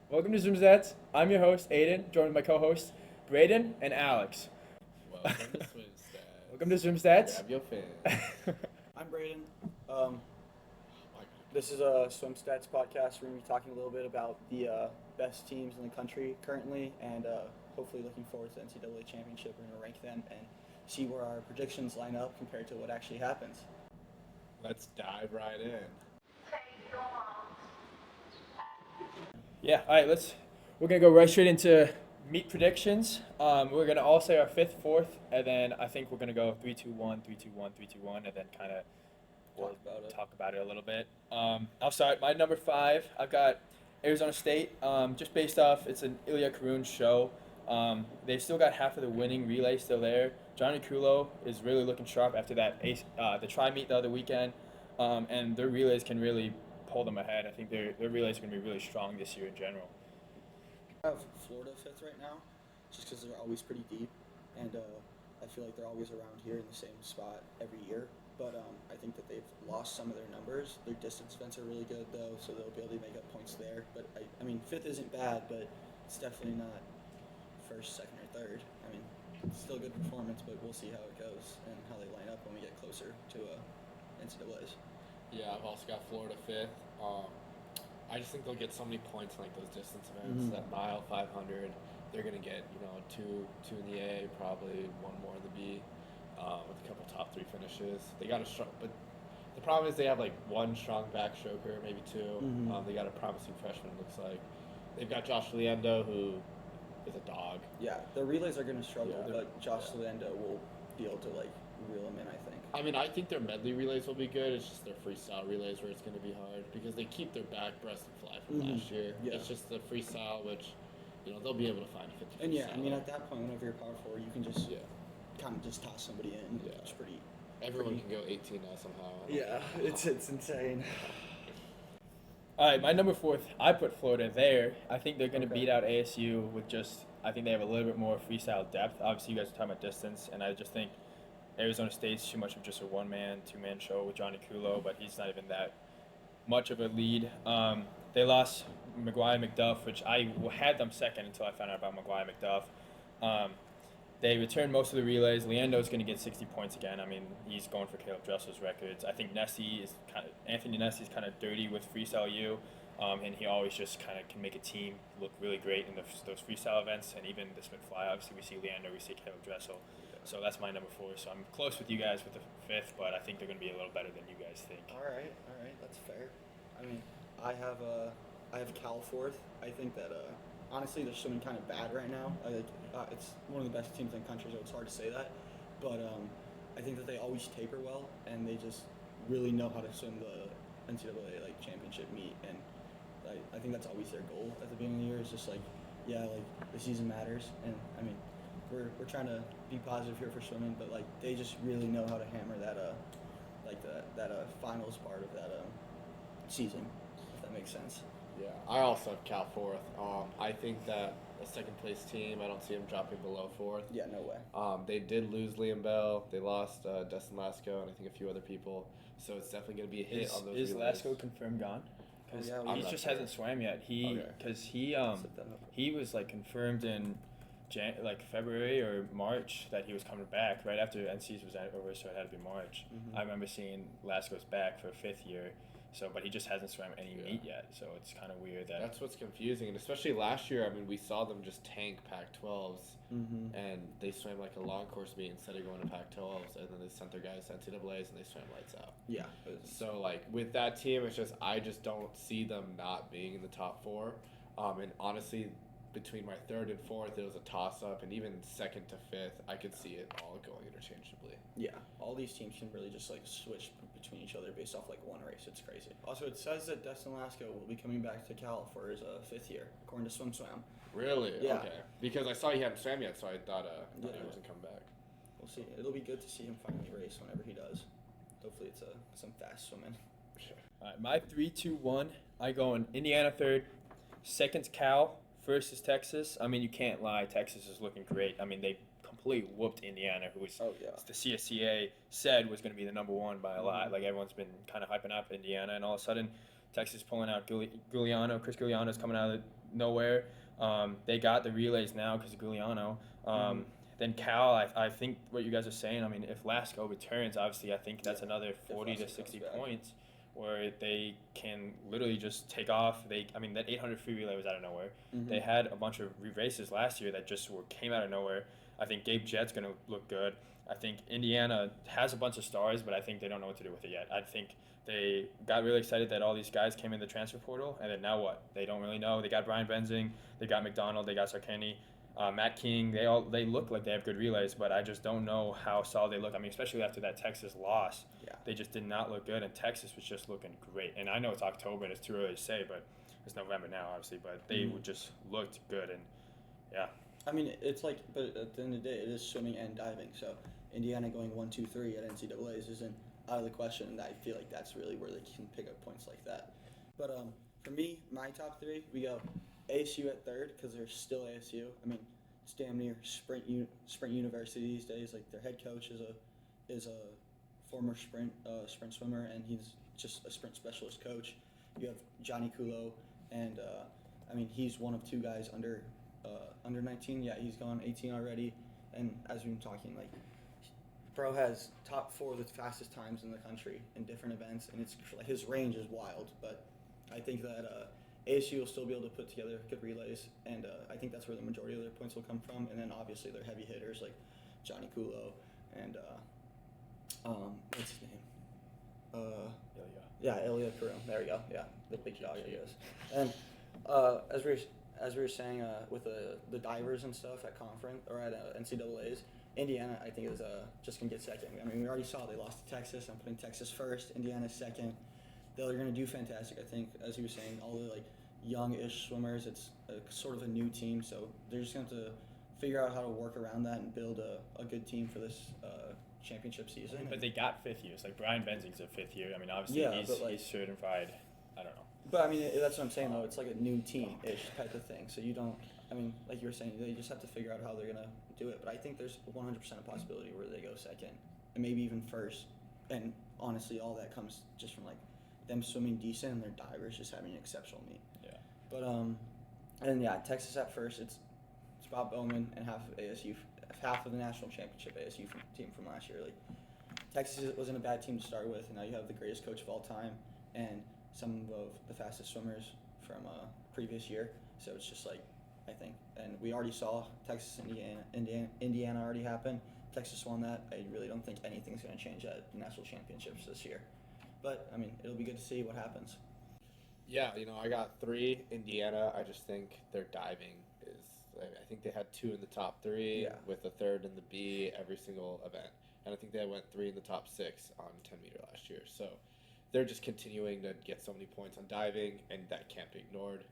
Welcome to ZwimZtatZ. I'm your host, Aiden, joined by my co-hosts, Brayden and Alex. Welcome to ZwimZtatZ. Welcome to ZwimZtatZ. Grab your fin. I'm Brayden. Um, My God. this is a ZwimZtatZ podcast. We're going to be talking a little bit about the best teams in the country currently, and hopefully looking forward to the NCAA championship. We're going to rank them and see where our predictions line up compared to what actually happens. Let's dive right in. Yeah, all right, we're going to go right straight into meet predictions. We're going to all say our fifth, fourth, and then I think we're going to go 3-2-1, 3-2-1, 3-2-1, and then kind of talk about it a little bit. I'll start. My number 5, I've got Arizona State, just based off, it's an Ilya Karun show. They've still got half of the winning relay still there. Johnny Kulo is really looking sharp after that the tri-meet the other weekend, and their relays can really pull them ahead. I think their relays are going to be really strong this year in general. I have Florida fifth right now, just because they're always pretty deep, and I feel like they're always around here in the same spot every year. But I think that they've lost some of their numbers. Their distance events are really good, though, so they'll be able to make up points there. But, I mean, fifth isn't bad, but it's definitely not first, second, or third. I mean, it's still a good performance, but we'll see how it goes and how they line up when we get closer to NCAAs. Yeah, I've also got Florida 5th. I just think they'll get so many points in like those distance events. That mile, 500, they're gonna get two in the A, probably one more in the B, with a couple top 3 finishes. They got a strong, but the problem is they have like one strong backstroker, maybe 2. They got a promising freshman. It looks like they've got Josh Leando, who is a dog. Yeah, the relays are going to struggle, Yeah. but Josh Lando will be able to reel them in, I think. I mean, I think their medley relays will be good. It's just their freestyle relays where it's going to be hard because they keep their back, breast, and fly from last year. Yeah. It's just the freestyle, which they'll be able to find a 50. And yeah, I mean at that point, whenever you're power forward, you can just Yeah. kind of just toss somebody in. Yeah. It's pretty. Everyone can go 18 now somehow. I don't Yeah, know. it's insane. All right, my number 4th, I put Florida there. I think they're going to Okay. beat out ASU with I think they have a little bit more freestyle depth. Obviously, you guys are talking about distance, and I just think Arizona State's too much of just a one-man, two-man show with Johnny Kulo, but he's not even that much of a lead. They lost McGuire McDuff, which I had them second until I found out about McGuire McDuff. They returned most of the relays. Leando's going to get 60 points again. I mean, he's going for Caleb Dressel's records. I think Anthony Nessie's kind of dirty with freestyle U, and he always just kind of can make a team look really great in those freestyle events, and even the Smith Fly. Obviously, we see Leando, we see Caleb Dressel. So that's my number 4. So I'm close with you guys with the 5th, but I think they're going to be a little better than you guys think. All right, that's fair. I mean, I have Cal fourth. I think that honestly they're swimming kind of bad right now. It's one of the best teams in the country, so it's hard to say that. But I think that they always taper well, and they just really know how to swim the NCAA championship meet, and I think that's always their goal at the beginning of the year. Is just the season matters, and I mean we're trying to be positive here for swimming, but they just really know how to hammer that finals part of that season, if that makes sense. Yeah, I also have Cal 4th. I think that a second place team, I don't see them dropping below 4th. Yeah, no way. They did lose Liam Bell. They lost Dustin Lasco and I think a few other people. So it's definitely going to be a hit on those Is relays. Lasco confirmed gone? Because I'm he not just sure. hasn't swam yet. Because Set that up. he was confirmed in February or March that he was coming back right after NC's was over, so it had to be March. I remember seeing Lasco's back for a 5th year, but he just hasn't swam any meet yet, so it's kind of weird that. That's what's confusing, and especially last year. I mean, we saw them just tank Pac-12s, and they swam like a long course meet instead of going to Pac-12s, and then they sent their guys to NCAA's and they swam lights out. Yeah. So with that team, I just don't see them not being in the top 4. And honestly, between my 3rd and 4th, it was a toss-up, and even 2nd to 5th, I could see it all going interchangeably. Yeah, all these teams can really just switch between each other based off one race. It's crazy. Also, it says that Dustin Lasco will be coming back to Cal for his 5th year, according to SwimSwam. Really? Yeah. Okay. Because I saw he hadn't swam yet, so I thought he Yeah. wasn't coming back. We'll see. It'll be good to see him finally race whenever he does. Hopefully, it's some fast swimming. All right, my 3-2-1. I go in Indiana 3rd, 2nd Cal, 1st is Texas. I mean, you can't lie. Texas is looking great. I mean, they completely whooped Indiana, who was the CSCA said was going to be the number 1 by a lot. Like everyone's been kind of hyping up Indiana, and all of a sudden, Texas pulling out Giuliano. Chris Giuliano's coming out of nowhere. They got the relays now because of Giuliano. Then Cal, I think what you guys are saying, I mean, if Lasco returns, obviously I think that's another 40 to 60 points where they can literally just take off. That 800 free relay was out of nowhere. They had a bunch of races last year that just came out of nowhere. I think Gabe Jett's going to look good. I think Indiana has a bunch of stars, but I think they don't know what to do with it yet. I think they got really excited that all these guys came in the transfer portal, and then now what? They don't really know. They got Brian Benzing, they got McDonald, they got Sarkany, Matt King. They look like they have good relays, but I just don't know how solid they look. I mean, especially after that Texas loss, they just did not look good, and Texas was just looking great. And I know it's October and it's too early to say, but it's November now, obviously. But they just looked good, and yeah. I mean, it's like, but at the end of the day, it is swimming and diving. So Indiana going 1, 2, 3 at NCAA's isn't out of the question, and I feel like that's really where they can pick up points like that. But for me, my top 3, we go ASU at 3rd because they're still ASU. I mean, it's damn near sprint university these days. Like their head coach is a former sprint swimmer, and he's just a sprint specialist coach. You have Johnny Kulo, and I mean, he's one of 2 guys under 19. Yeah, he's gone 18 already. And as we've been talking, like, bro has top 4 of the fastest times in the country in different events, and it's like his range is wild. But I think that ASU will still be able to put together good relays, and I think that's where the majority of their points will come from. And then obviously their heavy hitters like Johnny Kulo and what's his name? Ilya Karim. There we go. Yeah, the big dog, I guess. And as we were saying with the divers and stuff at conference or at NCAA's, Indiana I think is just gonna get second. I mean, we already saw they lost to Texas. I'm putting Texas first. Indiana's second. They're gonna do fantastic. I think, as you were saying, all the like young-ish swimmers. It's sort of a new team, so they're just going to have to figure out how to work around that and build a good team for this championship season. But they got 5th years. Like Brian Benzing's a 5th year. I mean, obviously he's certified. I don't know. But I mean, that's what I'm saying though. It's like a new team-ish type of thing. So you don't. I mean, like you were saying, they just have to figure out how they're gonna do it. But I think there's 100% a possibility where they go second and maybe even first. And honestly, all that comes just from like them swimming decent and their divers just having an exceptional meet. Yeah. But and yeah, Texas at first. It's Bob Bowman and half of the national championship ASU team from last year. Like Texas wasn't a bad team to start with, and now you have the greatest coach of all time and some of the fastest swimmers from previous year. So it's just like, I think, and we already saw Texas, Indiana already happen. Texas won that. I really don't think anything's going to change at the national championships this year. But I mean, it'll be good to see what happens. Yeah, I got 3 Indiana. I just think their diving is. I think they had 2 in the top 3 with a 3rd in the B every single event, and I think they went 3 in the top 6 on 10 meter last year. So they're just continuing to get so many points on diving, and that can't be ignored.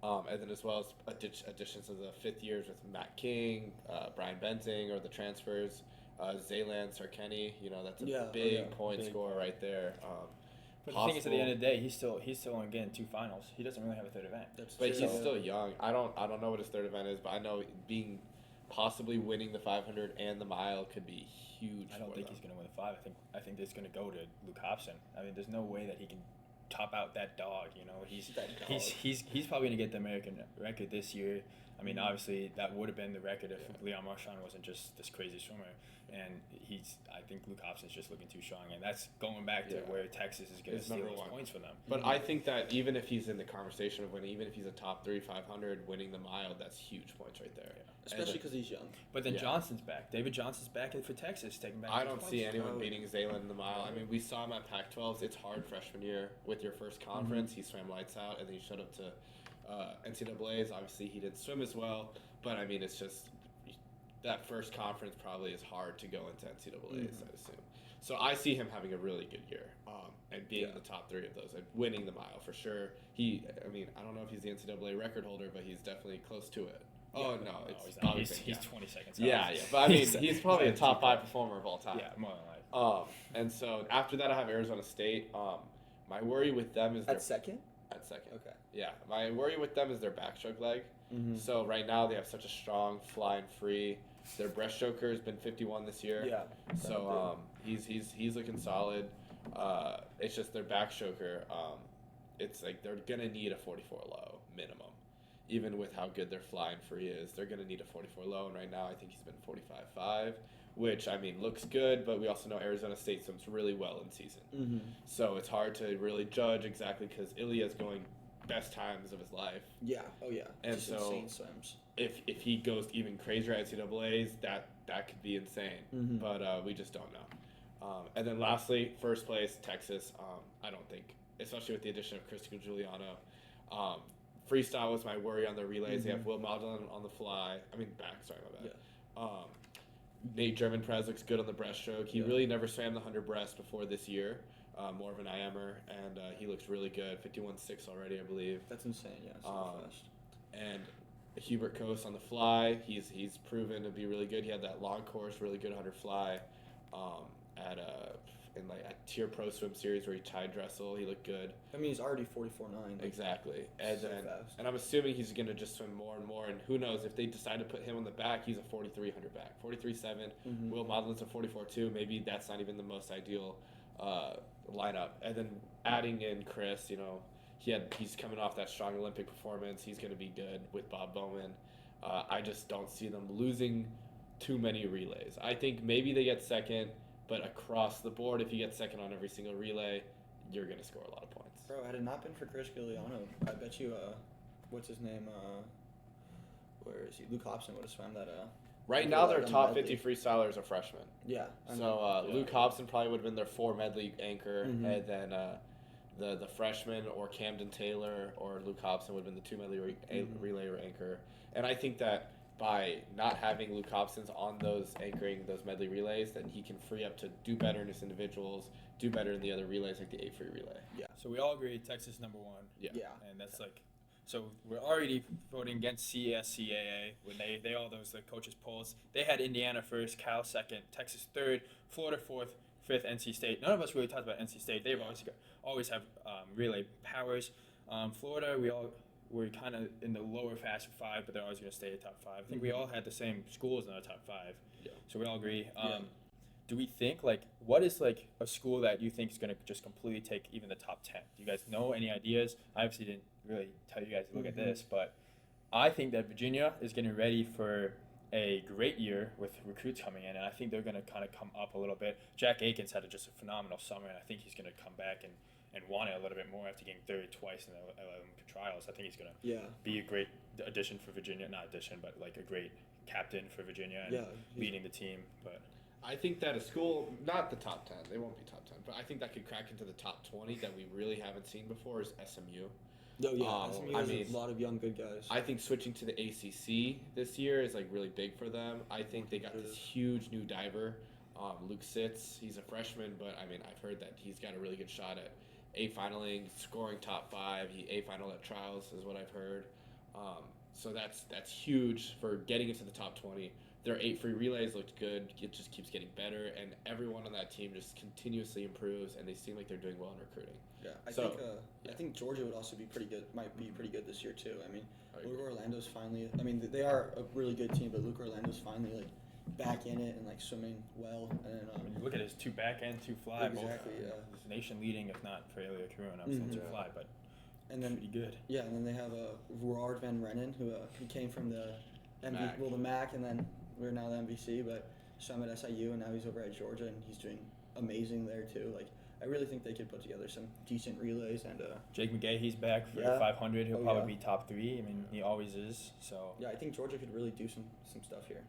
And then as well as additions of the 5th years with Matt King, Brian Benzing, or the transfers, Zaylan Sarkany. That's a big point scorer right there. But the thing is, at the end of the day, he's still only getting 2 finals. He doesn't really have a 3rd event. But he's still young. I don't know what his 3rd event is, but I know possibly winning the 500 and the mile could be huge. I don't think he's going to win the 5. I think it's going to go to Luke Hobson. I mean, there's no way that he can top out that dog. He's probably going to get the American record this year. I mean, obviously that would have been the record if Leon Marchand wasn't just this crazy swimmer. And I think Luke Hobson's just looking too strong, and that's going back to where Texas is going to steal those points from them. But I think that even if he's in the conversation of winning, even if he's a top 3 500 winning the mile, that's huge points right there. Yeah. Especially because he's young. But then Johnson's back. David Johnson's back for Texas, taking back. I don't see anyone beating Zaylan in the mile. I mean, we saw him at Pac-12s. It's hard freshman year with your first conference. He swam lights out, and then he showed up to NCAA's. Obviously, he didn't swim as well, but I mean, it's just. That first conference probably is hard to go into NCAA's, I assume. So I see him having a really good year and being in the top 3 of those and winning the mile for sure. I don't know if he's the NCAA record holder, but he's definitely close to it. Oh, no, he's not. He's 20 seconds out. Yeah. But I mean, he's probably a top 5 performer of all time. Yeah, more than likely. And so after that, I have Arizona State. My worry with them is at second? At second. Okay. Yeah. My worry with them is their backstroke leg. Mm-hmm. So right now they have such a strong fly and free. Their breaststroker has been 51 this year. Yeah. So he's looking solid. It's just their backstroker it's like they're gonna need a 44 low minimum. Even with how good their flying free is, they're gonna need a 44 low, and right now I think he's been 45.5, which I mean looks good, but we also know Arizona State swims really well in season, so it's hard to really judge exactly because Ilya's going best times of his life. Yeah. Oh yeah. And just so insane swims. If he goes even crazier at NCAA's, that could be insane, but we just don't know. And then lastly, first place Texas. I don't think, especially with the addition of Christopher Giuliano. Freestyle was my worry on the relays. They have Will Maudlin on the fly. Back. Sorry, my bad. Yeah. Nate German-Prez looks good on the breaststroke. He really never swam the 100 breast before this year. More of an IMer, and he looks really good. 51.6 already, I believe. That's insane. Yeah. Super fast. And Hubert Coase on the fly. He's proven to be really good. He had that long course, really good 100 fly, in a tier pro swim series where he tied Dressel. He looked good. He's already 44.9. Exactly. And so then fast. and I'm assuming he's gonna just swim more and more. And who knows if they decide to put him on the back, he's a 4300 back, 43.7. Will Maudlin's a 44.2. Maybe that's not even the most ideal lineup. And then adding in Chris, he's coming off that strong Olympic performance. He's gonna be good with Bob Bowman. I just don't see them losing too many relays. I think maybe they get second. But across the board, if you get second on every single relay, you're going to score a lot of points. Bro, had it not been for Chris Giuliano, I bet you, what's his name? Where is he? Luke Hobson would have swam that. Right now, their top 50 freestylers are freshmen. Yeah. Luke Hobson probably would have been their 4 medley anchor, and then the freshman or Camden Taylor or Luke Hobson would have been the 2 medley relay anchor. And I think that by not having Luke Hobson's on those anchoring those medley relays, then he can free up to do better in his individuals, do better in the other relays like the 8 free relay. Yeah. So we all agree Texas number 1. Yeah. And that's so we're already voting against CSCAA when they all those the coaches polls. They had Indiana first, Cal second, Texas third, Florida fourth, fifth, NC State. None of us really talked about NC State. They've always have relay powers. Florida, we're kind of in the lower Fast 5, but they're always going to stay at top 5. I think we all had the same schools in our top 5. Yeah. So we all agree. Do we think, what is, a school that you think is going to just completely take even the top 10? Do you guys know any ideas? I obviously didn't really tell you guys to look at this, but I think that Virginia is getting ready for a great year with recruits coming in, and I think they're going to kind of come up a little bit. Jack Aikens had just a phenomenal summer, and I think he's going to come back and want it a little bit more after getting third twice in the Olympic trials. I think he's going to be a great addition for Virginia. Not addition, but a great captain for Virginia and leading the team. But I think that a school, not the top 10, they won't be top 10, but I think that could crack into the top 20 that we really haven't seen before is SMU. Oh, yeah. SMU has a lot of young good guys. I think switching to the ACC this year is really big for them. I think they got this huge new diver, Luke Sitz. He's a freshman, but I've heard that he's got a really good shot at A-finaling, scoring top 5. He A-final at trials is what I've heard. So that's huge for getting into the top 20. Their 8 free relays looked good. It just keeps getting better, and everyone on that team just continuously improves, and they seem like they're doing well in recruiting. Yeah, I think Georgia would also be pretty good. Might be pretty good this year too. Luke Orlando's finally. They are a really good team, but Luke Orlando's finally back in it and swimming well. And when you look at his 2 back and 2 fly, exactly, he's nation leading, if not for Ilya Karun, I'm 2 fly, but pretty good. Yeah, and then they have Roard Van Rennen, who he came from the the MAC, and then we're now the MVC, but swam at SIU, and now he's over at Georgia, and he's doing amazing there too. I really think they could put together some decent relays. And Jake McGahee's back for 500. He'll probably be top 3. He always is. So yeah, I think Georgia could really do some stuff here.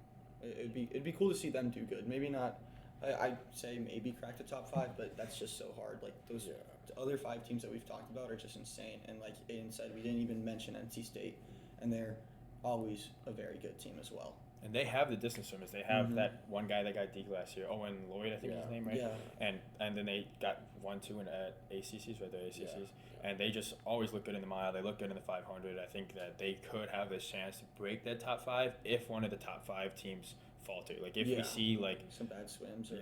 It'd be cool to see them do good. Maybe not. I'd say maybe crack the top 5, but that's just so hard. Those other 5 teams that we've talked about are just insane. And like Aiden said, we didn't even mention NC State, and they're always a very good team as well. And they have the distance swimmers. They have that one guy that got Deke last year, Owen Lloyd, I think is his name, right? Yeah. And then they got 1, 2 at ACCs, right? They're ACCs. And they just always look good in the mile. They look good in the 500. I think that they could have this chance to break that top 5 if one of the top 5 teams falter. If we see some bad swims. Or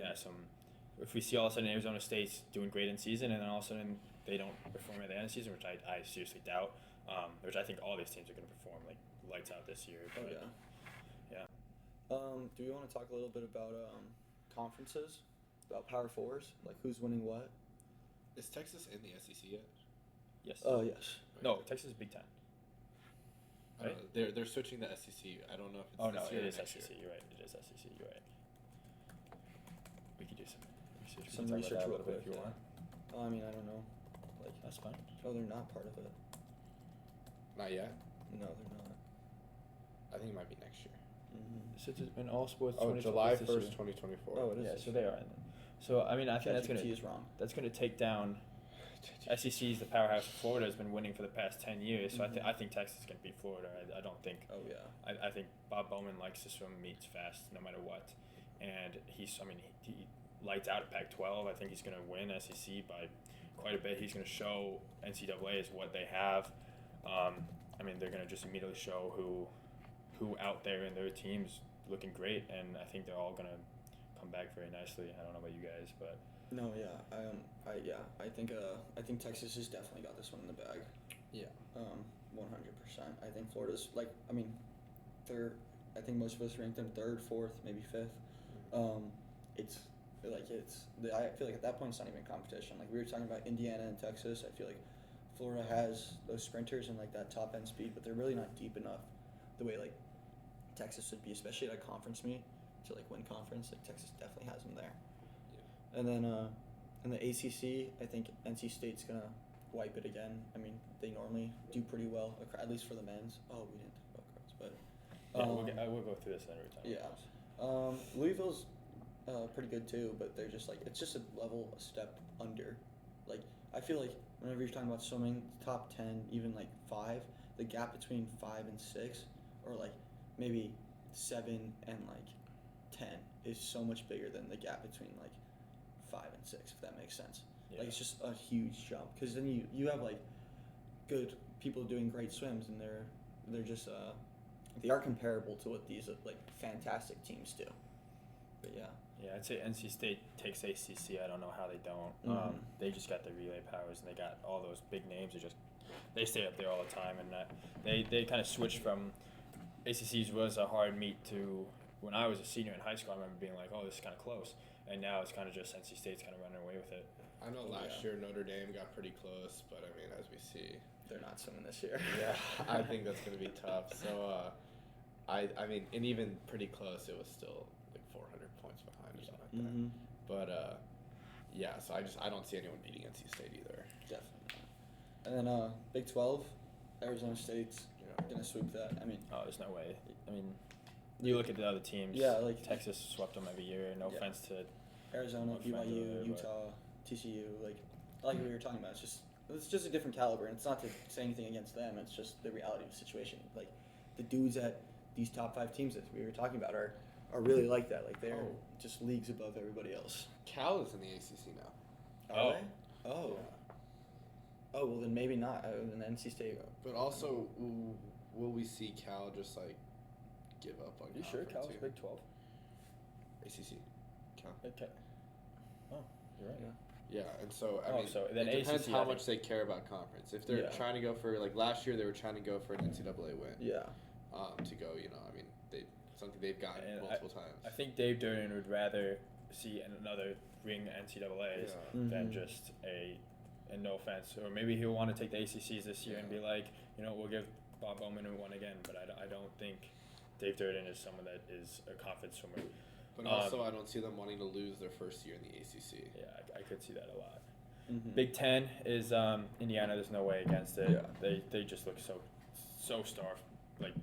if we see all of a sudden Arizona State's doing great in season and then all of a sudden they don't perform at the end of the season, which I seriously doubt. Which I think all these teams are going to perform lights out this year. But, yeah. Do we want to talk a little bit about conferences, about Power Fours, who's winning what? Is Texas in the SEC yet? Yes. Oh yes. No, Texas is Big Ten. I don't know. They're switching to SEC. I don't know if it's Oh this no, year it or is next SEC. year. You're right. It is SEC. You're right. We could do some research. We Some can talk research about that a real little bit quick, if you yeah. want. Oh, I mean, I don't know. Like, That's fine. oh, they're not part of it. Not yet. No, they're not. I think it might be next year. Mm-hmm. So it's in all sports. Oh, 20 July this year. 1st, 2024. Oh, it is. Yeah, this so they year. are in. So I mean, I think ChatGPT is wrong. that's gonna take down. SEC's the powerhouse. Florida has been winning for the past 10 years, so Mhm. I think Texas can beat Florida. I don't think. Oh yeah. I think Bob Bowman likes to swim meets fast no matter what, and he lights out at Pac-12. I think he's gonna win SEC by quite a bit. He's gonna show NCAA is what they have. I mean, they're gonna just immediately show who out there in their teams looking great, and I think they're all gonna come back very nicely. I don't know about you guys, but No, yeah. I think Texas has definitely got this one in the bag. Yeah. 100%. I think Florida's I think most of us rank them third, fourth, maybe fifth. I feel like at that point it's not even competition. Like we were talking about Indiana and Texas. I feel like Florida has those sprinters and like that top end speed, but they're really not deep enough the way like Texas would be, especially at a conference meet to like win conference. Like Texas definitely has them there. Yeah. And then in the ACC, I think NC State's gonna wipe it again. I mean, they normally do pretty well, at least for the men's. Oh, we didn't talk about girls, but yeah, we'll go through this every time. yeah. Louisville's pretty good too, but they're just like it's just a step under. Like I feel like whenever you're talking about swimming, top 10, even like 5, the gap between 5 and 6, or like maybe 7 and like 10 is so much bigger than the gap between like 5 and 6, if that makes sense. Yeah. Like it's just a huge jump because then you have like good people doing great swims and they're just they are comparable to what these like fantastic teams do. But yeah. Yeah, I'd say NC State takes ACC. I don't know how they don't. Mhm. They just got the relay powers, and they got all those big names. They stay up there all the time, and they kind of switched from ACC's was a hard meet to when I was a senior in high school. I remember being like, oh, this is kind of close, and now it's kind of just NC State's kind of running away with it. I know last Yeah. year Notre Dame got pretty close, but I mean, as we see, They're not swimming this year. yeah, I think that's going to be tough. So, I mean, and even pretty close, it was still like 400 points behind or something like that. Mm-hmm. But yeah, so I don't see anyone beating NC State either. Definitely not. And then Big 12, Arizona State's gonna sweep that. I mean, Oh, there's no way. I mean, you look at the other teams. Yeah, like- Texas swept them every year. No Yeah. offense to. Arizona, No offense over BYU, there, Utah, TCU, like we were talking about. It's just a different caliber, and it's not to say anything against them. It's just the reality of the situation. Like the dudes at these top 5 teams that we were talking about are really like that. Like they're Oh. just leagues above everybody else. Cal is in the ACC now. Are Oh. they? Oh. Yeah. Oh well, then maybe not. Then NC State. But also, will we see Cal just like give up on? You sure conference Cal's too? Big 12? ACC. Cal. Okay. Oh, you're right. Yeah. Yeah, and so I Oh, mean, so then it depends ACC, how I much they care about conference. If they're Yeah. trying to go for like last year, they were trying to go for an NCAA win. Yeah. To go, I mean, something they've gotten And multiple times. I think Dave Durden would rather see another ring NCAA's Yeah. than Mhm. just and no offense, or maybe he'll want to take the ACCs this year and be Yeah. like, we'll give Bob Bowman one again, but I don't think Dave Durden is someone that is a confident swimmer. But also, I don't see them wanting to lose their first year in the ACC. Yeah, I could see that a lot. Mm-hmm. Big Ten is Indiana. There's no way against it. Yeah. They just look so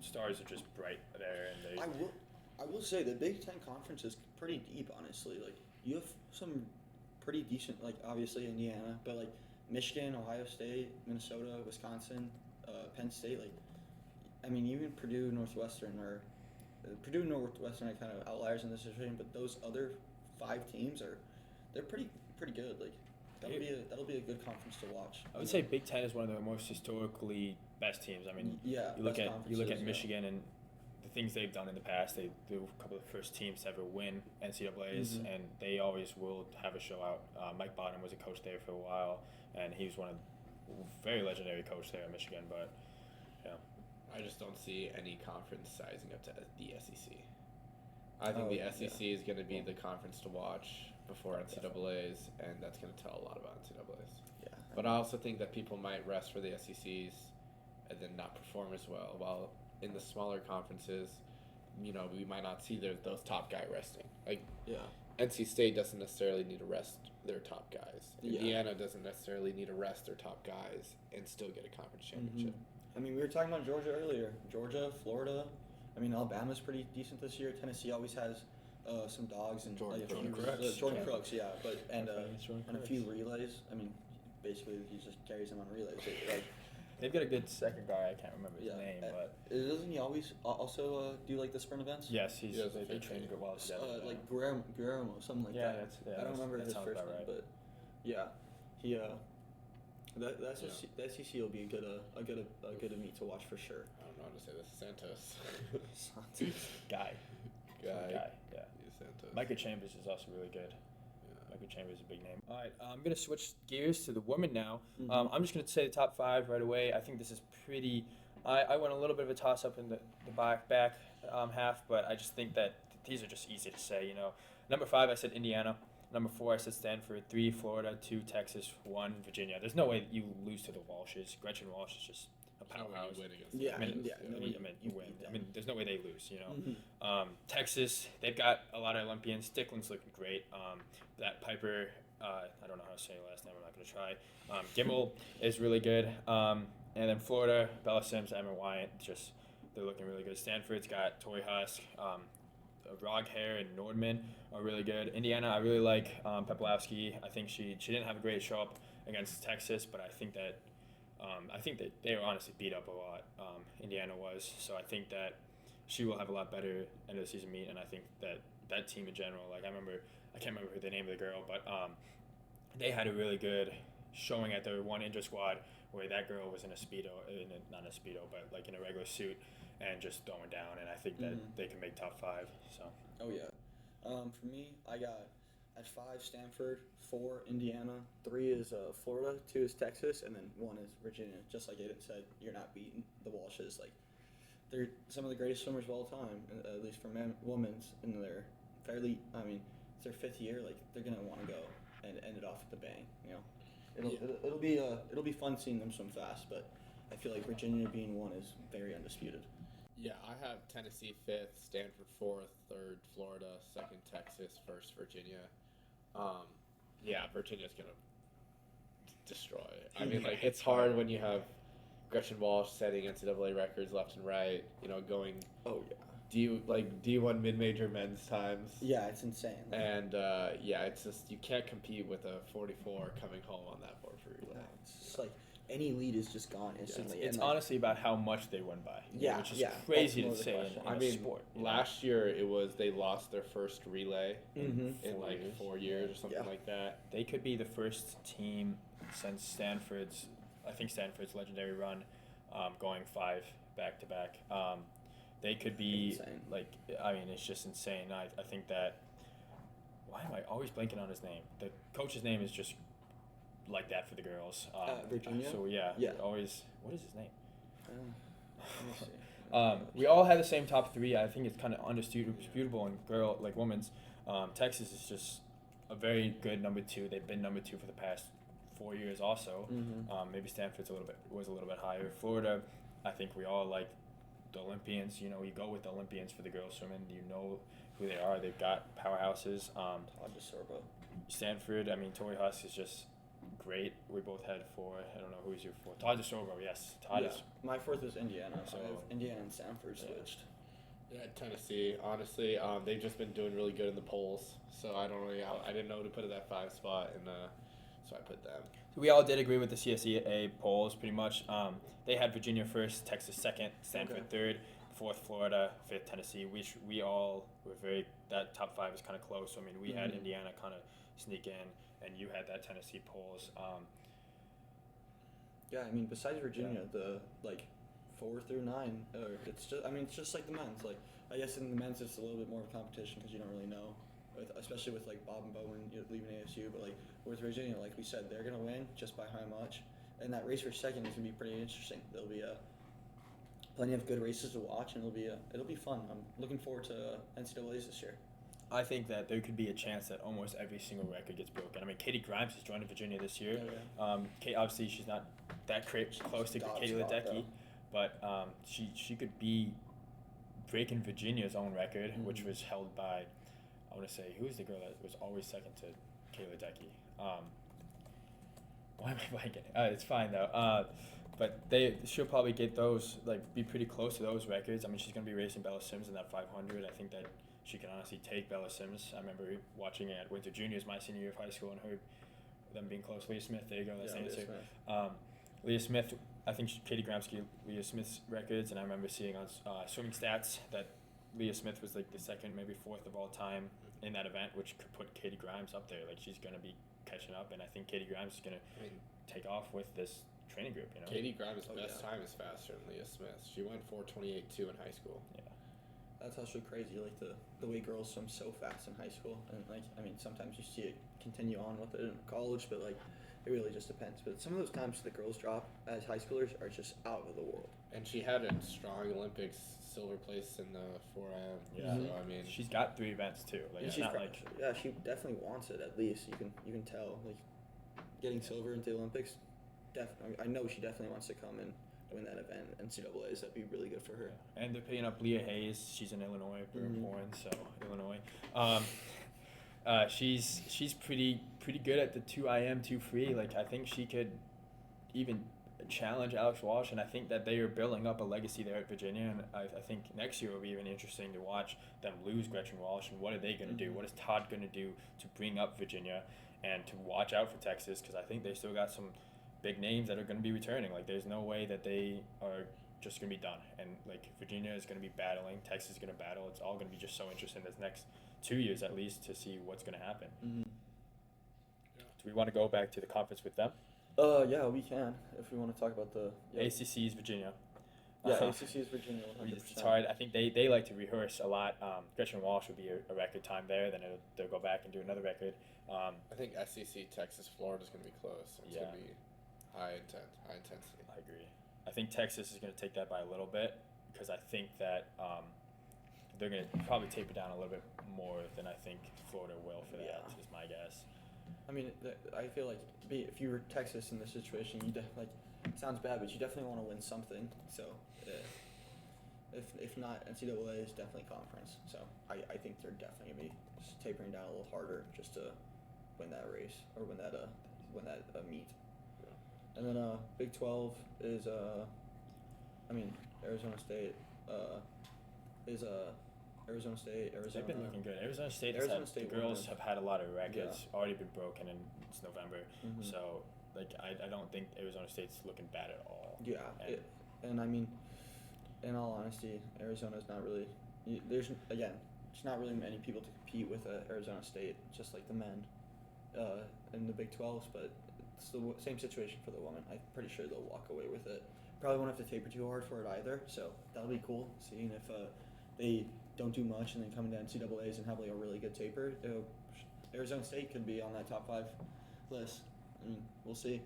stars are just bright there, and they. I will say the Big Ten conference is pretty deep. Honestly, like you have some pretty decent, like obviously Indiana, but like Michigan, Ohio State, Minnesota, Wisconsin, Penn State. Like, I mean, even Purdue, Northwestern are kind of outliers in this situation, but those other 5 teams they're pretty good. Like that'll be a good conference to watch. I would say Big Ten is one of the most historically best teams. I mean, Yeah, you look best at conferences, Michigan and the things they've done in the past. They were a couple of the first teams to ever win NCAA's, Mhm. and they always will have a show out. Mike Bottom was a coach there for a while, and he was one of very legendary coach there at Michigan. But yeah, I just don't see any conference sizing up to the SEC. I think Oh, the yeah. SEC is going to be the conference to watch before NCAA's, and that's going to tell a lot about NCAA's. Yeah. But I also think that people might rest for the SECs and then not perform as well. While in the smaller conferences, we might not see those top guy resting. Like Yeah. NC State doesn't necessarily need to rest their top guys. Yeah. Indiana doesn't necessarily need to rest their top guys and still get a conference championship. I mean, we were talking about Georgia earlier. Georgia, Florida. I mean, Alabama's pretty decent this year. Tennessee always has some dogs and Jordan Crooks. Jordan Crooks, yeah. But and Jordan a few relays. I mean, basically he just carries them on relays. Like, They've got a good second guy. I can't remember his name, but doesn't he always also do like the sprint events? yes, He they does train good well together. Like Guillermo, something like that. I don't remember his first name, right. but yeah, he the SEC will be a good meet to watch for sure. I don't know how to say this. Santos. Guy. Yeah. He's Santos. Micah Chambers is also really good. Micah Chambers is a big name. All right, I'm going to switch gears to the women now. I'm just going to say the top 5 right away. I think this is pretty... I went a little bit of a toss-up in the back half, but I just think that these are just easy to say, Number 5, I said Indiana. Number 4, I said Stanford. 3, Florida. 2, Texas. 1, Virginia. There's no way you lose to the Walshes. Gretchen Walsh is just a powerhouse. You win against Yeah, You win. I mean, there's no way they lose, Texas, they've got a lot of Olympians. Stickland's looking great. That Piper, I don't know how to say her last name. I'm not going to try. Gimmel is really good. And then Florida, Bella Sims, Emma Wyatt, they're looking really good. Stanford's got Tori Husk, Roghair and Nordman are really good. Indiana, I really like Peplowski. I think she didn't have a great show up against Texas, but I think that they were honestly beat up a lot. Indiana was, so I think that she will have a lot better end of the season meet, and I think that team in general, like I can't remember the name of the girl, but they had a really good showing at their one intra squad where that girl was in a speedo, not a speedo, but like in a regular suit, and just throwing down, and I think that they can make top 5. So. Oh yeah, for me, I got at 5 Stanford, 4 Indiana, 3 is Florida, 2 is Texas, and then 1 is Virginia. Just like Aiden said, you're not beating the Walshes. Like they're some of the greatest swimmers of all time, at least for women's, and they're fairly. I mean, it's their 5th year. Like they're gonna want to go and end it off with a bang. It'll be fun seeing them swim fast, but I feel like Virginia being 1 is very undisputed. Yeah, I have Tennessee 5th, Stanford 4th, 3rd Florida, 2nd Texas, 1st Virginia. Virginia's gonna destroy it. I mean, like it's hard when you have Gretchen Walsh setting NCAA records left and right. Going. Oh yeah. D1 mid-major men's times. Yeah, it's insane. And it's just you can't compete with a 44 coming home on that 4 free relay. No, it's just like any lead is just gone instantly. It's honestly about how much they won by. Which is crazy to say in a sport. Last year it was they lost their first relay in 4 years or something like that. They could be the first team since Stanford's legendary run, going 5 back-to-back. They could be insane. It's just insane. I think that. Why am I always blanking on his name? The coach's name is just like that for the girls. Virginia. So yeah. Always. What is his name? Let me see. We all had the same top 3. I think it's kind of undisputable in women's. Texas is just a very good number 2. They've been number 2 for the past 4 years also. Maybe Stanford's was a little bit higher. Florida, I think we all like the Olympians. You go with the Olympians for the girls swimming. You know who they are. They've got powerhouses. Todd DeSorbo. Stanford, Tori Husk is just great. We both had 4. I don't know who's your 4. Todd DeSorbo, yes. Is. My 4th was Indiana. So I have Indiana and Stanford switched. Yeah, Tennessee. Honestly, they've just been doing really good in the polls. So I didn't know who to put at that 5 spot, and so I put them. So we all did agree with the CSEA polls pretty much. They had Virginia 1st, Texas 2nd, Stanford 3rd, 4th Florida, 5th Tennessee. We all were that top 5 is kind of close. So, we had Indiana kind of sneak in, and you had that Tennessee polls. Besides Virginia, the 4 through 9, it's just like the men's. Like I guess in the men's it's a little bit more of a competition because you don't really know, especially with Bob and Bowen leaving ASU. But with Virginia, like we said, they're gonna win just by how much, and that race for 2nd is gonna be pretty interesting. There'll be plenty of good races to watch, and it'll be fun. I'm looking forward to NCAA's this year. I think that there could be a chance that almost every single record gets broken. I mean, Katie Grimes is joining Virginia this year. Kate, obviously, she's not that close to Katie Ledecky, but she could be breaking Virginia's own record, which was held by, I want to say, who is the girl that was always second to Katie Ledecky? Why am I blanking? It's fine though. But she'll probably get those, like, be pretty close to those records. I mean, she's going to be racing Bella Sims in that 500. I think that she can honestly take Bella Sims. I remember watching it at Winter Juniors my senior year of high school and them being close. Leah Smith, there you go, that's the answer. Leah Smith, I think Katie Grimes gave Leah Smith's records, and I remember seeing on ZwimZtatZ that Leah Smith was like the second, maybe fourth of all time in that event, which could put Katie Grimes up there. Like, she's going to be catching up, and I think Katie Grimes is going to take off with this training group, you know. Katie Grimes' best time is faster than Leah Smith. She went 4:28.2 in high school. Yeah. That's actually crazy, like the way girls swim so fast in high school, and like, I mean, sometimes you see it continue on with it in college, but like, it really just depends. But some of those times the girls drop as high schoolers are just out of the world. And she had a strong Olympics silver place in the 4M. Yeah. So I mean, she's got 3 events too. Like, And it's she's not like she definitely wants it. At least you can tell, like, getting silver into the Olympics. I know she definitely wants to come and win that event. NCAA's, that'd be really good for her. Yeah. And they're picking up Leah Hayes. She's in Illinois, born, so Illinois. She's pretty good at the 2IM 2 free. Like, I think she could even challenge Alex Walsh, and I think that they are building up a legacy there at Virginia, and I think next year will be even interesting to watch them lose Gretchen Walsh, and what are they going to do? What is Todd going to do to bring up Virginia and to watch out for Texas, because I think they still got some big names that are going to be returning. Like, there's no way that they are just going to be done, and like, Virginia is going to be battling, Texas is going to battle. It's all going to be just so interesting this next 2 years at least to see what's going to happen. Do we want to go back to the conference with them? Yeah, we can, if we want to talk about the ACC is Virginia. Yeah, ACC is Virginia. 100%. It's hard. I think they like to rehearse a lot. Gretchen Walsh would be a record time there. Then they'll go back and do another record. I think SEC, Texas, Florida is going to be close. It's going to be high intensity. I agree. I think Texas is going to take that by a little bit, because I think that they're going to probably taper down a little bit more than I think Florida will for that, is my guess. I mean, I feel like if you were Texas in this situation, you like, it sounds bad, but you definitely want to win something. So, if not, NCAA is definitely conference. So I think they're definitely gonna be tapering down a little harder just to win that race or win that meet. Yeah. And then Big 12 is Arizona State is Arizona State, Arizona. They've been looking good. Arizona State, the girls have had a lot of records already been broken, and it's November. So, like, I don't think Arizona State's looking bad at all. Yeah, and I mean, in all honesty, Arizona's not really. There's not really many people to compete with Arizona State, just like the men in the Big 12s. But it's the same situation for the women. I'm pretty sure they'll walk away with it. Probably won't have to taper too hard for it either. So that'll be cool, seeing if they don't do much and then come into NCAAs and have like a really good taper. Arizona State could be on that top 5 list. I mean, we'll see.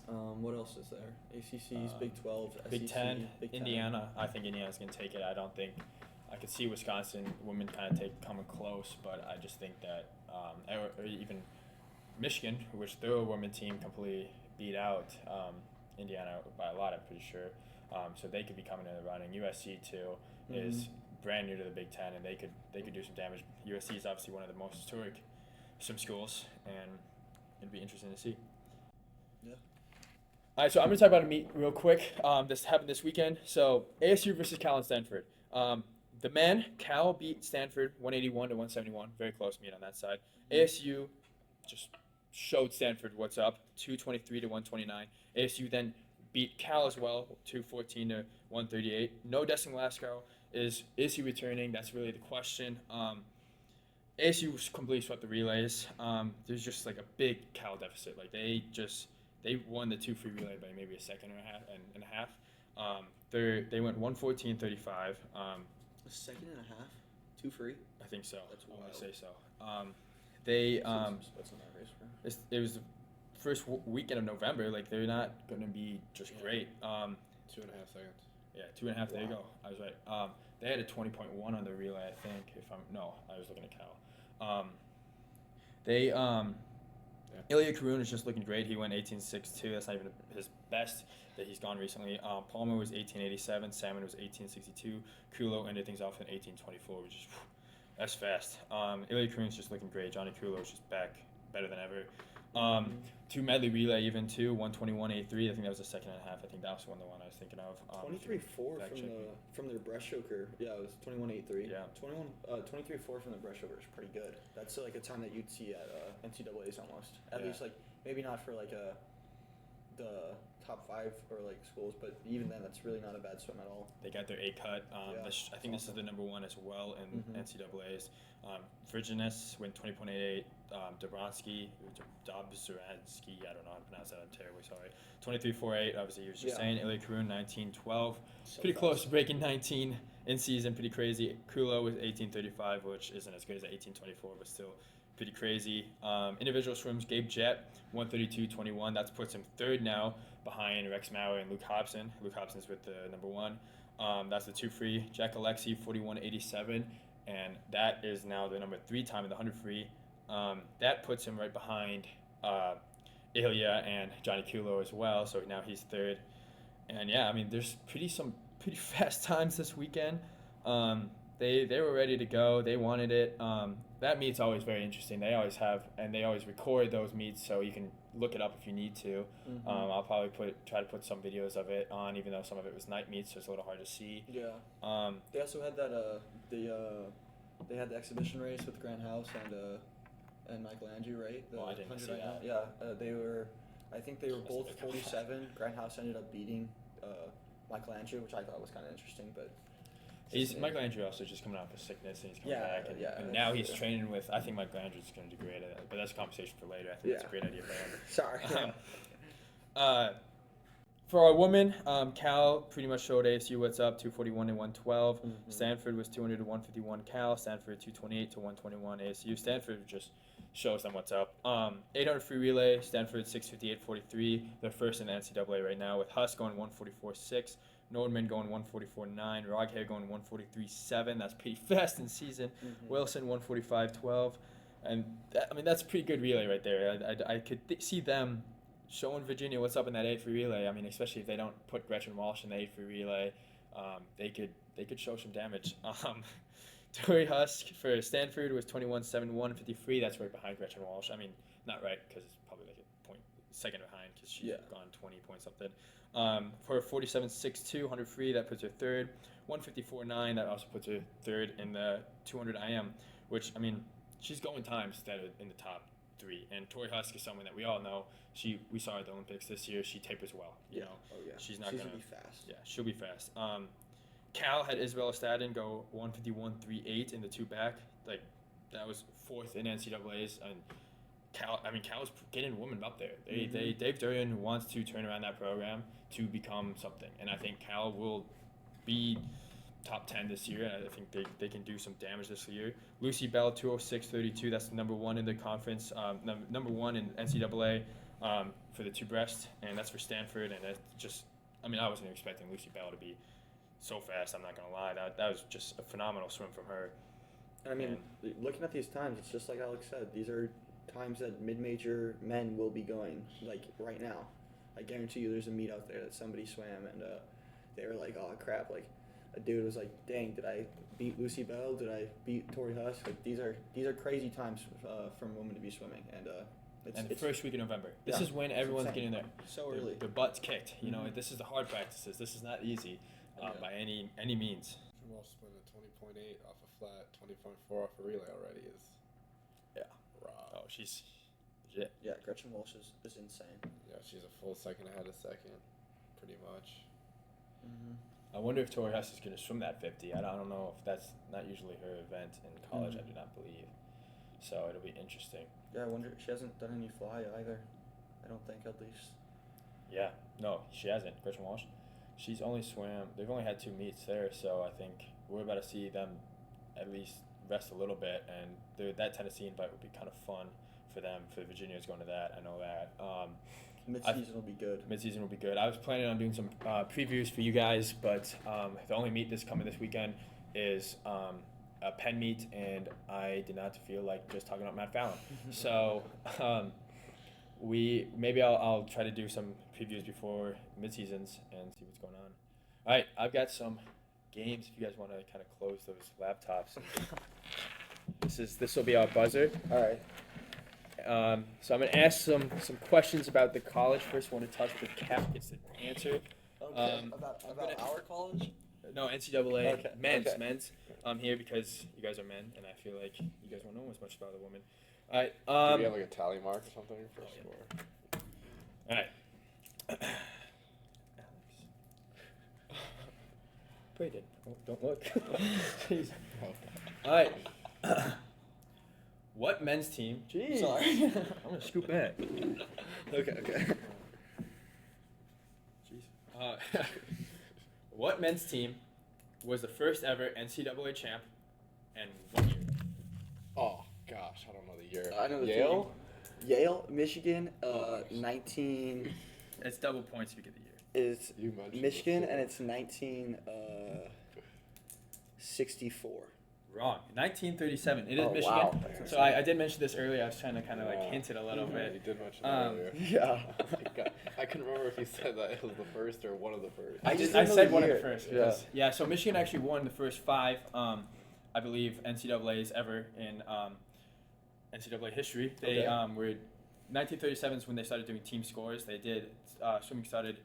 What else is there? ACC's Big 12, Big SEC, 10, Big 10. Indiana. I think Indiana's going to take it. I could see Wisconsin women kind of coming close, but I just think that or even Michigan, which their women team completely beat out Indiana by a lot, I'm pretty sure. So they could be coming in the running. USC too is brand new to the Big Ten, and they could do some damage. USC is obviously one of the most historic swim schools, and it'd be interesting to see. Yeah. All right, so I'm going to talk about a meet real quick. This happened this weekend. So ASU versus Cal and Stanford. The men, Cal beat Stanford 181 to 171. Very close meet on that side. ASU just showed Stanford what's up, 223 to 129. ASU then beat Cal as well, 214 to 138. No Destin Glasgow. Is he returning? That's really the question. ASU completely swept the relays. There's just like a big Cal deficit. Like they won the 2 free relay by maybe a second and a half. They went 114.35. A second and a half, 2 free. I think so. That's I want wild. to say so. What's in that race for? It was the first weekend of November. Like, they're not going to be just great. 2.5 seconds. Yeah, 2.5. There you Wow. go. I was right. They had a 20.1 on the relay, I think. I was looking at Cal. They Ilya Karun is just looking great. He went 18.62. That's not even his best that he's gone recently. Palmer was 18.87. Salmon was 18.62. Kulo ended things off in 18.24, which is that's fast. Ilya Karun's just looking great. Johnny Kulo is just back better than ever. Two medley relay even too. 121.83. I think that was the second and a half. I think that was the one I was thinking of. 23.4 from their breaststroker. Yeah, it was 21.83. Yeah. 23.4 from the breaststroker is pretty good. That's like a time that you'd see at NCAA's almost. At least like maybe not for like the top 5 or like schools, but even then that's really not a bad swim at all. They got their A cut. I think this is the number 1 as well in NCAA's. Virginus went 20.88. Dobronsky, I don't know how to pronounce that. I'm terribly sorry. 23.48. Obviously, you were just saying. Ilya Karun 19.12. Pretty close to breaking 19 in season. Pretty crazy. Kulo was 18.35, which isn't as good as 18.24, but still pretty crazy. Individual swims. Gabe Jett 132.21. That puts him third now, behind Rex Maurer and Luke Hobson. Luke Hobson's with the number 1. That's the 2 free. Jack Alexi 41.87, and that is now the number 3 time in the 100 free. That puts him right behind Ilya and Johnny Kulo as well. So now he's third. And yeah, I mean, there's some pretty fast times this weekend. They were ready to go. They wanted it. That meet's always very interesting. They always record those meets, so you can look it up if you need to. I'll probably try to put some videos of it on, even though some of it was night meets, so it's a little hard to see. Yeah. They also had that they had the exhibition race with Grant House and Michael Andrew, right? The I didn't see that. Yeah, I think they were both 47. Grant House ended up beating Michael Andrew, which I thought was kind of interesting, but. Michael Andrew also just coming off of sickness, and he's coming back, and now he's training with. I think Michael Andrew's going to do great at it, but that's a conversation for later. I think that's a great idea for him. Sorry. For our women, Cal pretty much showed ASU what's up, 241 to 112. Stanford was 200 to 151. Cal. Stanford 228 to 121. ASU. Stanford just shows them what's up. 800 free relay. Stanford 658.43. They're first in the NCAA right now, with Huss going 144.6. Nordman going 144.9, Roghair going 143.7. That's pretty fast in season. Wilson 145.12, and that's a pretty good relay right there. I could see them showing Virginia what's up in that 8 free relay. I mean, especially if they don't put Gretchen Walsh in the 8 free relay, they could show some damage. Tori Husk for Stanford was 21.71, 53. That's right behind Gretchen Walsh. I mean, not right because it's probably like a second behind because she's gone 20 point something. For 47.62, 100 free, that puts her third. 154.9, that also puts her third in the 200 IM, which, I mean, she's going times that are in the top 3. And Tori Husk is someone that we all know. We saw her at the Olympics this year. She tapers well. You know, she's going to be fast. Yeah, she'll be fast. Cal had Isabella Staden go 151.38 in the 2 back. Like, that was 4th in NCAA's, and Cal's getting women up there. Dave Durian wants to turn around that program to become something, and I think Cal will be top 10 this year, and I think they can do some damage this year. Lucy Bell 206.32. That's number 1 in the conference, number 1 in NCAA for the 2 breast, and that's for Stanford. And I wasn't expecting Lucy Bell to be so fast. I'm not gonna lie. That was just a phenomenal swim from her. I mean, looking at these times, it's just like Alex said. These are times that mid-major men will be going, like right now. I guarantee you there's a meet out there that somebody swam and they were like, oh crap, like a dude was like, dang, did I beat Lucy Bell? Did I beat Tori Husk? Like these are crazy times from women to be swimming, and it's the first week of November. This is when everyone's getting there. So early. Their butts kicked. You know, this is the hard practices. This is not easy by any means. Walsh split a 20.8 off a flat, 20.4 off a relay already is raw. Oh, she's legit. Yeah, Gretchen Walsh is insane. Yeah, she's a full second ahead of second, pretty much. I wonder if Tori Huss is going to swim that 50. I don't know if that's not usually her event in college. I do not believe. So it'll be interesting. Yeah, I wonder. She hasn't done any fly either. I don't think, at least. Yeah, no, she hasn't. Gretchen Walsh. She's only swam. They've only had 2 meets there, so I think we're about to see them at least rest a little bit. And that Tennessee invite would be kind of fun for them. For Virginia's going to that, I know that. Mid-season will be good. Mid-season will be good. I was planning on doing some previews for you guys, but the only meet this weekend is a Penn meet, and I did not feel like just talking about Matt Fallon. So I'll try to do some previews before mid-seasons and see what's going on. All right, I've got some games if you guys want to kind of close those laptops. This will be our buzzer. All right. So I'm going to ask some questions about the college. First one to touch the cap gets the answer. Okay. About our college? No, NCAA. Okay, Men's. okay. Men's. I'm here because you guys are men, and I feel like you guys won't know as much about the women. All right. Do we have like a tally mark or something for score? All right. Alex. Brayden. Oh, don't look. Jeez. All right. What men's team? Jeez. Sorry. I'm gonna scoop back. Okay. Jeez. What men's team was the first ever NCAA champ, and what year? Oh gosh, I don't know the year. I know the Yale. Yale, Michigan, 19 It's double points if you get the year. is You mentioned Michigan, this, and yeah. it's 1964. Wrong. 1937. It is Oh, Michigan. wow. So I did mention this earlier. I was trying to kind of like hint it a little Yeah, you bit. did mention that earlier. Yeah. I couldn't remember if you said that it was the first or one of the first. I just I didn't know said the one of the year. first. Because, yeah. So Michigan actually won the first 5, I believe, NCAAs ever in NCAA history. They were 1937 is when they started doing team scores. They did swimming started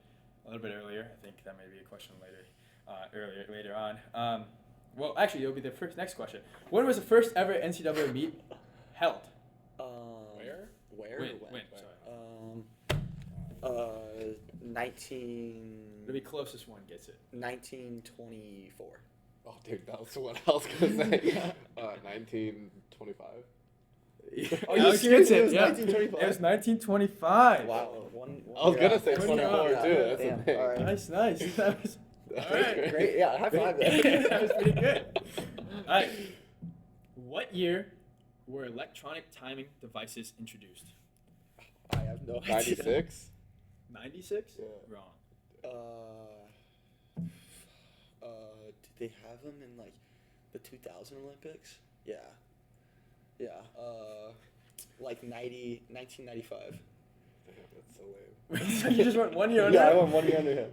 a little bit earlier. I think that may be a question later on. Well, actually, it'll be the next question. When was the first ever NCAA meet held? Where? Where? When? When? Sorry. 19. It'll be closest one gets it. 1924. Oh, dude, that was what I was gonna say. 1925. Are you serious? Gets It was yeah. 1925? It was 1925. Wow. One I was gonna say Yeah. 24 too. That's Damn. the thing. All right. Nice. That was all right. Great. Yeah. High five there. That was pretty good. All right. What year were electronic timing devices introduced? I have no idea. 96. 96? Yeah. Wrong. Did they have them in like the 2000 Olympics? Yeah. Like 1995. Damn, that's so lame. So you just went 1 year under. Yeah, I him? won 1 year under him.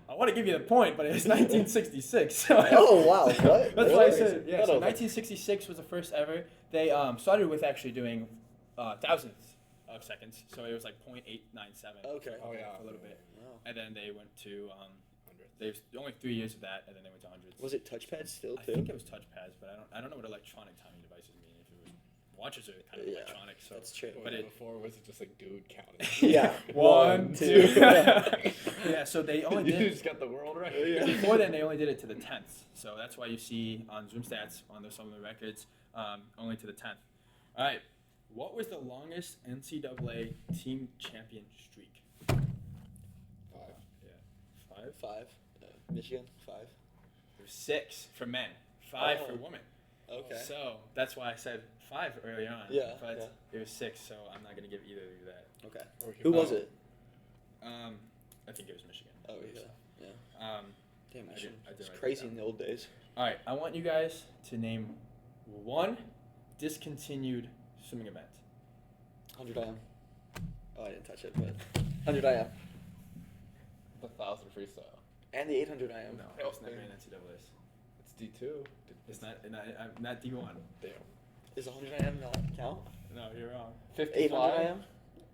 I want to give you the point, but it's 1966. So Oh wow! What? That's why I Really? said, yeah. That So was- 1966 was the first ever. They started with actually doing thousandths of seconds, so it was like 0.897. Okay. Oh, yeah. For a little bit, Wow. and then they went to Hundredths. there's only 3 years of that, and then they went to hundreds. Was it touchpad still I too? think it was touchpads, but I don't know what electronic timing devices mean. If it was watches are kind of Yeah, electronic, so That's true. But it- before was it just like dude counting? Yeah. 1, 2. Yeah, so they only You did. just got the world right. Before then, they only did it to the 10th. So that's why you see on ZwimZtatZ, on some of the records, only to the 10th. All right. What was the longest NCAA team champion streak? 5. Yeah. 5? 5. Michigan 5. It was 6 for men, 5 for women. Okay. So that's why I said 5 early on. Yeah, But yeah. it was 6, so I'm not going to give either of you that. Okay. Who was it? I think it was Michigan. Oh yeah. Yeah. Damn, I Michigan. did It's write that crazy down. in the old days. All right, I want you guys to name one discontinued swimming event. 100 IM. Oh, I didn't touch it, but 100 IM. The 1,000 freestyle. And the 800 IM. No, it's never in NCAA's. It's D2. It's not D1. Damn. Is 100 IM not count? No, you're wrong. 800 IM?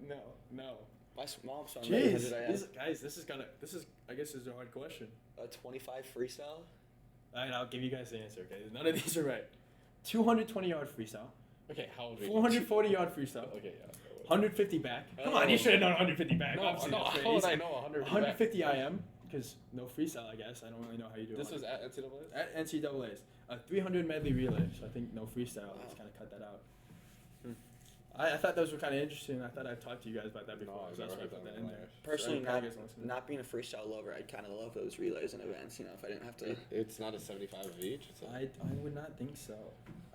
No. My mom saw Jeez, 800 IM. this is I guess this is a hard question. A 25 freestyle? All right, I'll give you guys the answer. Okay, none of these are right. 220-yard freestyle, Okay, how old are you? 440-yard freestyle, Okay, yeah. 150 back. Come on, you should have known 150 back. No, Obviously, no, that's how very would I easy. know 100? 150 IM, because no freestyle, I guess. I don't really know how you do it. This was at NCAA? At NCAA's. A 300 medley relay, so I think no freestyle. Let's kind of cut that out. I thought those were kind of interesting. I thought I'd talked to you guys about that before. No, I've so that's never why I put heard that that in in there. life. Personally, So I guess I'll listen. not being a freestyle lover, I'd kind of love those relays and events, if I didn't have to. It's not a 75 of each. It's a, I would not think so.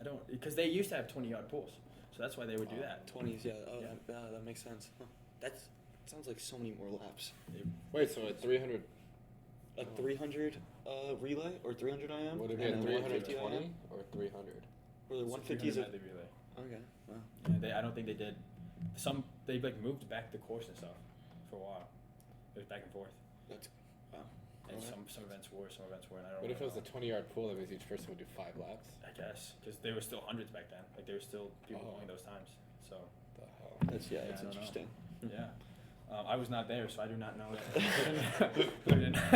I don't, because they used to have 20-yard pools, so that's why they would do that. 20s, yeah. Oh, Yeah. that makes sense. Huh. That's Sounds like so many more laps. Wait, so at 300, A 300 relay or 300 IM? would it be and at a 320 IM? or 300? Or the It's a 150s 300 at... medley relay. Okay, wow. Yeah, I don't think they did. They like moved back the course and stuff for a while. It was back and forth. That's... Wow. And Alright. some events were, some events weren't. I don't What if it was know. a 20-yard pool? That means each person would do 5 laps. I guess because there were still hundreds back then. Like there were still people Oh. going those times. So The hell? That's, yeah, that's I don't know. interesting. yeah, I was not there, so I do not know that. Believe it or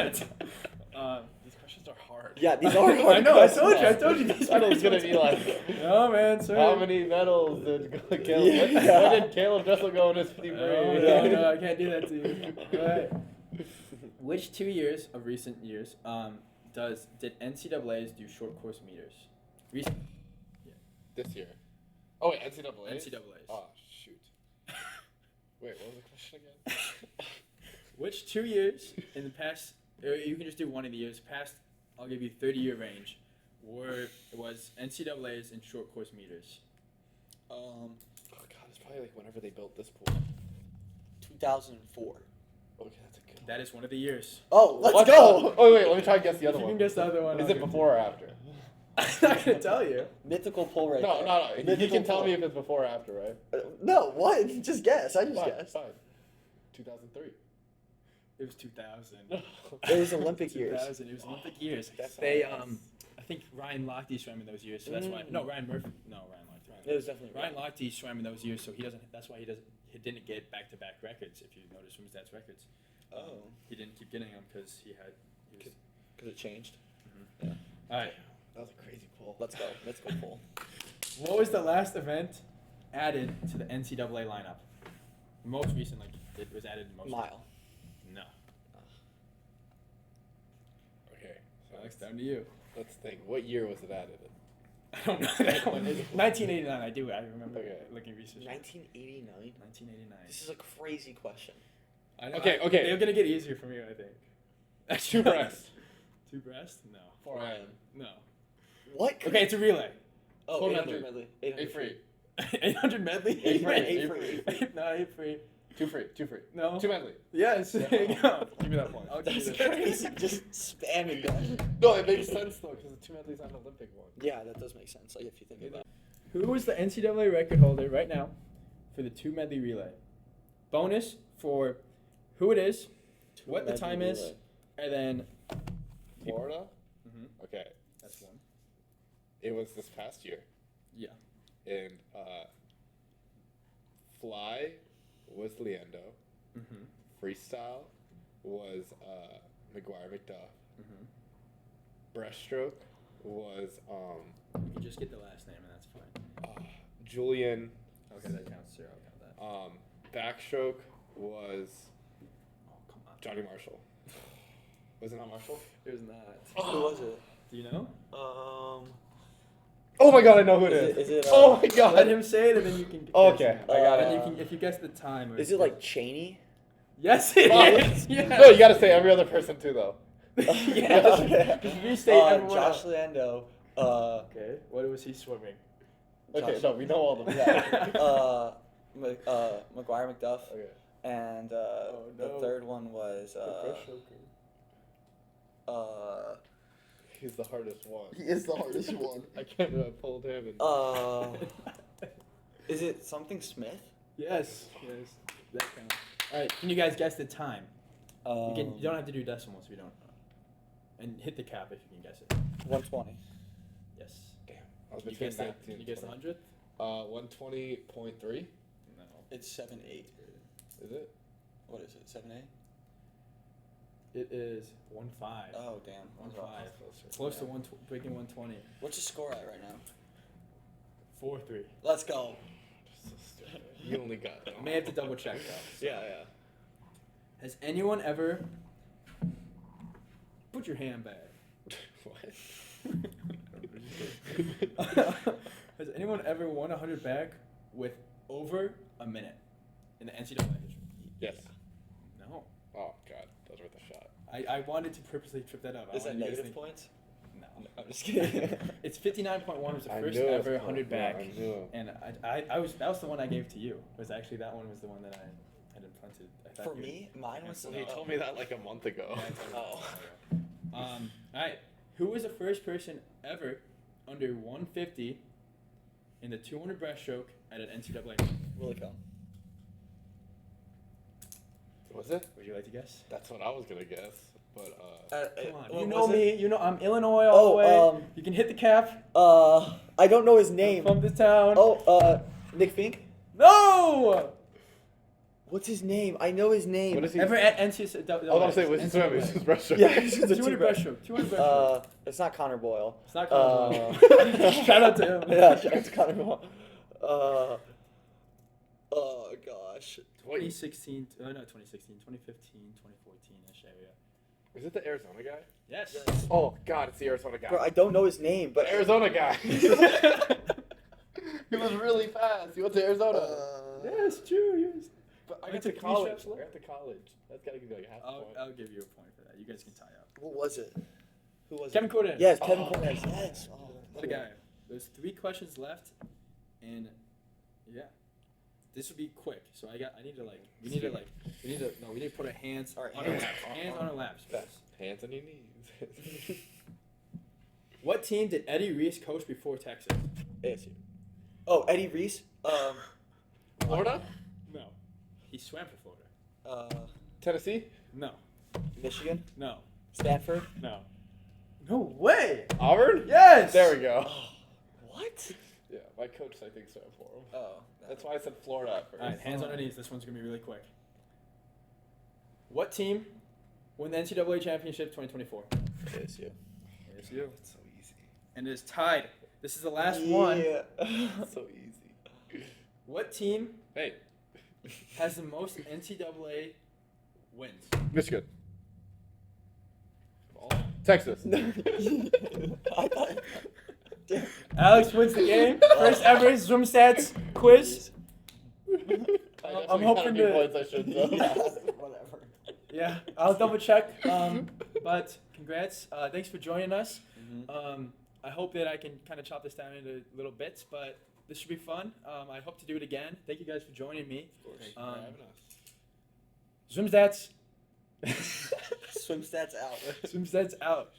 not. These questions are hard. Yeah, these are hard I know. I questions. told you. These I thought it was gonna ones- be like, No, man. Sorry. how many medals did Caleb? Yeah. When did Caleb Dressel go in his 50 No, break? no, I can't do that to you. All right. Which 2 years of recent years did NCAA's do short course meters? Recent. This year. Oh wait, NCAA. NCAA's. Oh shoot. Wait, what was the question again? Which 2 years in the past, or you can just do one of the years past, I'll give you 30-year range, was NCAA's in short course meters? Oh god, it's probably like whenever they built this pool. 2004. Okay, that's a good one. That is one of the years. Oh, let's What? go! Oh wait, let me try and guess the If other you one. can guess the other one. Is I'll it give before or after? I'm not gonna tell you. Mythical pull right No, there. no, no. You Mythical can tell pull. me if it's before or after, right? No, what? Just guess. I just Fine, guessed. fine. 2003. It was 2000. It was Olympic years. 2000. It was Olympic years. That's They nice. I think Ryan Lochte swam in those years, so that's why. No, Ryan Murphy. No, Ryan Lochte. It was definitely Ryan Lochte swam in those years, so he doesn't. That's why he didn't get back-to-back records. If you notice ZwimZtatZ records, Oh. he didn't keep getting them because he was. Because it changed. All right. That was a crazy pull. Let's go. Let's go pull. What was the last event added to the NCAA lineup? Most recent, like it was added most. Mile. No. Okay, so Alex, down to you. let's think. What year was it added in? I don't know that one. 1989. I do. I remember Okay. looking research. 1989. 1989. This is a crazy question. I know, Okay, okay. They're gonna get easier for me, I think. That's 2 breasts. 2 breast? No. 4 iron. No. What? Okay, it's a relay. Oh, 4 800 medley. medley. 8 free. 800 medley. 8 free. 8 8 free. free. No, 8 free. 2 free. 2 free. No. 2 medley. Yes. There you go. Give me that point. I'll give you That's that. crazy. Just spamming that. No, it makes sense though, because the 2 medley's not an Olympic one. Yeah, that does make sense. Like if you think about it. Who is the NCAA record holder right now for the 2 medley relay? Bonus for who it is, what the medley time is, relay. and then. Florida? Mm-hmm. Okay. That's one. It was this past year. Yeah. And fly was Leando. Mm-hmm. Freestyle was McGuire McDuff. Mm-hmm. Breaststroke was You can just get the last name and that's fine. Julian. Okay, that counts. Sure, I'll count that. Backstroke was Oh, come on. Johnny Marshall. Was it not Marshall? It was not. Who was it? Do you know? Oh my god, I know who it Is is. it- is it, oh my god. Let him say it and then you can. Okay, guess it. I got And it. you can, if you guess the time. Or Is it like Cheney? Yes, it Oh, is. Yes. No, you gotta say every other person too, though. Yes. Just restate everyone Josh else. Leando. Okay. What was he swimming? Okay, Josh- no, we know all of them. Yeah. McGuire McDuff. Okay. And Oh, the no. third one was He's the hardest one. he is the hardest one. I can't believe I pulled him. And... Is it something Smith? Yes. Yes. That counts. All right. Can you guys guess the time? You don't have to do decimals if you don't. And hit the cap if you can guess it. 120. Yes. Damn. I was Can you between guess the, 19 can you and guess the 20. 100th? 120.3. No. It's 7-8. Is it? What is it? 7-8? It is 1-5. Oh damn. 1-5. Close to breaking 120. What's the score at right now? 4-3. Let's go. So stupid. You only got. I may have to double check though. Yeah. Has anyone ever put your hand back? What? Has anyone ever won 100 back with over a minute in the NCAA history? Yes. No. Oh god, that was worth a shot. I wanted to purposely trip that up. I Is that wanted you guys negative to points? think- No. I'm just kidding. It's 59.1 was the I first knew it was ever close. 100 Yeah, back. I knew. And that was the one I gave to you. Was actually that one was the one that I didn't punted. I thought For you- me, mine was. He told me that like a month ago. Yeah, I told you Oh. that. All right. Who was the first person ever under 150 in the 200 breaststroke at an NCAA? Willie Cohn. Was it? Would you like to guess? That's what I was gonna guess, but Come on. what You know was it? me. You know I'm Illinois all the way. You can hit the cap. I don't know his I'm name. from the town. Nick Fink. No! What's his name? I know his name. What is he? Ever at NCAA? I was gonna say, was he swimming? It was breaststroke. Yeah, he's a 200 breaststroke. 200 breaststroke. It's not Connor Boyle. It's not Connor. Shout out to him. Yeah, shout out to Connor Boyle. Oh gosh. 2016. No, 2016. 2015. 2014-ish area. Is it the Arizona guy? Yes. Oh God, it's the Arizona guy. Bro, I don't know his name, but The Arizona guy. He was really fast. He went to Arizona. Yes, true. Yes. But I I got to took college. three steps I got to college. That's gotta give you like half a point. I'll give you a point for that. You guys can tie up. what was it? Who was Kevin it? Cordes. Yes, Kevin Oh. Cordes. Yes. Oh, What a guy. There's 3 questions left, and yeah, this would be quick. So we need to put our hands All right, on our hands. laps. Hands on our laps. Fast. Hands on your knees. What team did Eddie Reese coach before Texas? ASU. Oh, Eddie Reese. Florida? No. He swam for Florida. Tennessee? No. Michigan. No. Stanford. No. No way. Auburn? Yes. There we go. What? Yeah, my coach I think swam for him. Oh. That's why I said Florida at first. All right, hands on our knees. This one's gonna be really quick. What team won the NCAA championship 2024? ASU. ASU. It's so easy. And it is tied. This is the last one. It's so easy. What team Hey, has the most NCAA wins? Michigan. Texas. I thought. Damn. Alex wins the game. First ever ZwimZtatZ quiz. I'm hoping to. Points I should know. Yeah, whatever. Yeah, I'll double check. But congrats. Thanks for joining us. I hope that I can kind of chop this down into little bits, but this should be fun. I hope to do it again. Thank you guys for joining me. Thank you for having us. ZwimZtatZ. ZwimZtatZ out. ZwimZtatZ out.